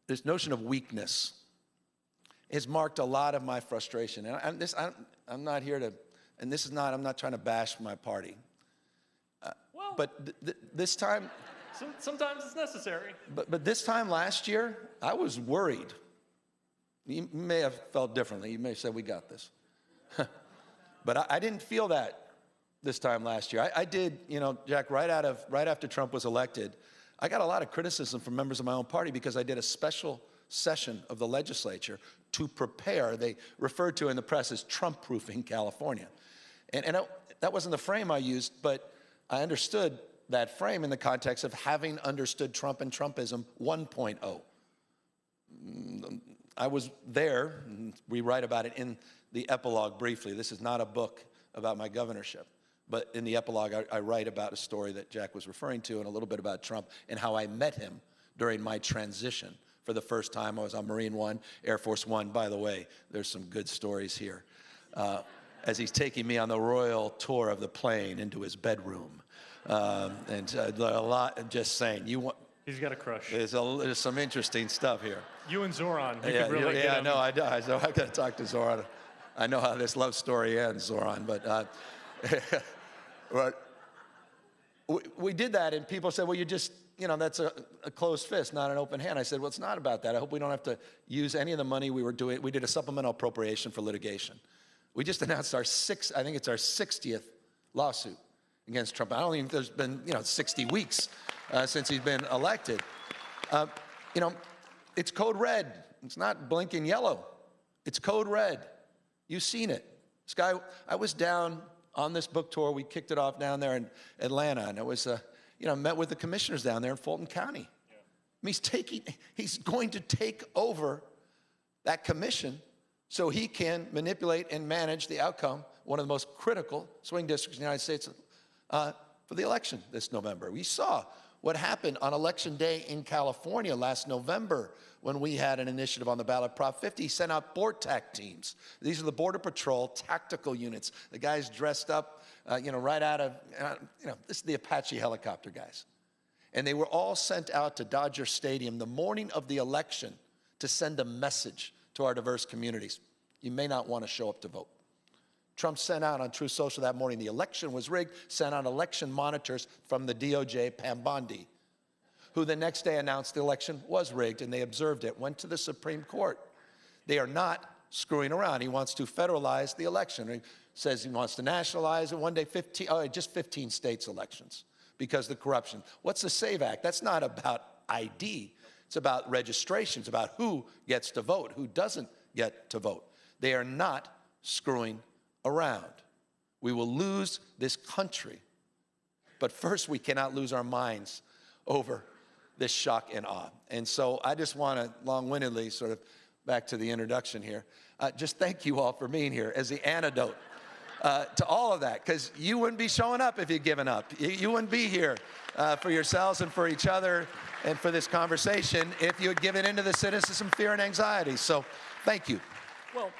this notion of weakness has marked a lot of my frustration. And I'm not here to, and this is not, I'm not trying to bash my party. Well, but this time, sometimes it's necessary. But this time last year, I was worried. You may have felt differently. You may have said, we got this. But I didn't feel that this time last year. I did, you know, Jack, right after Trump was elected, I got a lot of criticism from members of my own party because I did a special session of the legislature to prepare, they referred to in the press as Trump-proofing California. And that wasn't the frame I used, but I understood that frame in the context of having understood Trump and Trumpism 1.0. I was there, and we write about it in the epilogue briefly. This is not a book about my governorship, but in the epilogue I write about a story that Jack was referring to and a little bit about Trump and how I met him during my transition. For the first time, I was on Marine One, Air Force One. By the way, there's some good stories here. As he's taking me on the royal tour of the plane into his bedroom. And a lot, I'm just saying, He's got a crush. There's some interesting stuff here. You and Zoran, you yeah, could really get him. No, I got to talk to Zoran. I know how this love story ends, Zoran, but we did that, and people said, well, you just, you know, that's a closed fist, not an open hand. I said, well, it's not about that. I hope we don't have to use any of the money we were doing. We did a supplemental appropriation for litigation. We just announced I think it's our 60th lawsuit against Trump. I don't even think there's been, 60 weeks since he's been elected. It's code red. It's not blinking yellow. It's code red. You've seen it. This guy, I was down on this book tour. We kicked it off down there in Atlanta, and it was, met with the commissioners down there in Fulton County. Yeah. I mean, he's going to take over that commission so he can manipulate and manage the outcome, one of the most critical swing districts in the United States for the election this November. We saw what happened on Election Day in California last November when we had an initiative on the ballot, Prop 50, sent out BORTAC teams. These are the Border Patrol tactical units. The guys dressed up, right out of, this is the Apache helicopter guys. And they were all sent out to Dodger Stadium the morning of the election to send a message to our diverse communities. You may not want to show up to vote. Trump sent out on Truth Social that morning, the election was rigged, sent out election monitors from the DOJ, Pam Bondi, who the next day announced the election was rigged, and they observed it, went to the Supreme Court. They are not screwing around. He wants to federalize the election. He says he wants to nationalize it one day, just 15 states elections because of the corruption. What's the SAVE Act? That's not about ID. It's about registration. It's about who gets to vote, who doesn't get to vote. They are not screwing around. We will lose this country. But first, we cannot lose our minds over this shock and awe. And so I just want to long-windedly, sort of back to the introduction here, just thank you all for being here as the antidote to all of that, because you wouldn't be showing up if you'd given up. You wouldn't be here for yourselves and for each other and for this conversation if you had given into the cynicism, fear, and anxiety. So thank you. Well,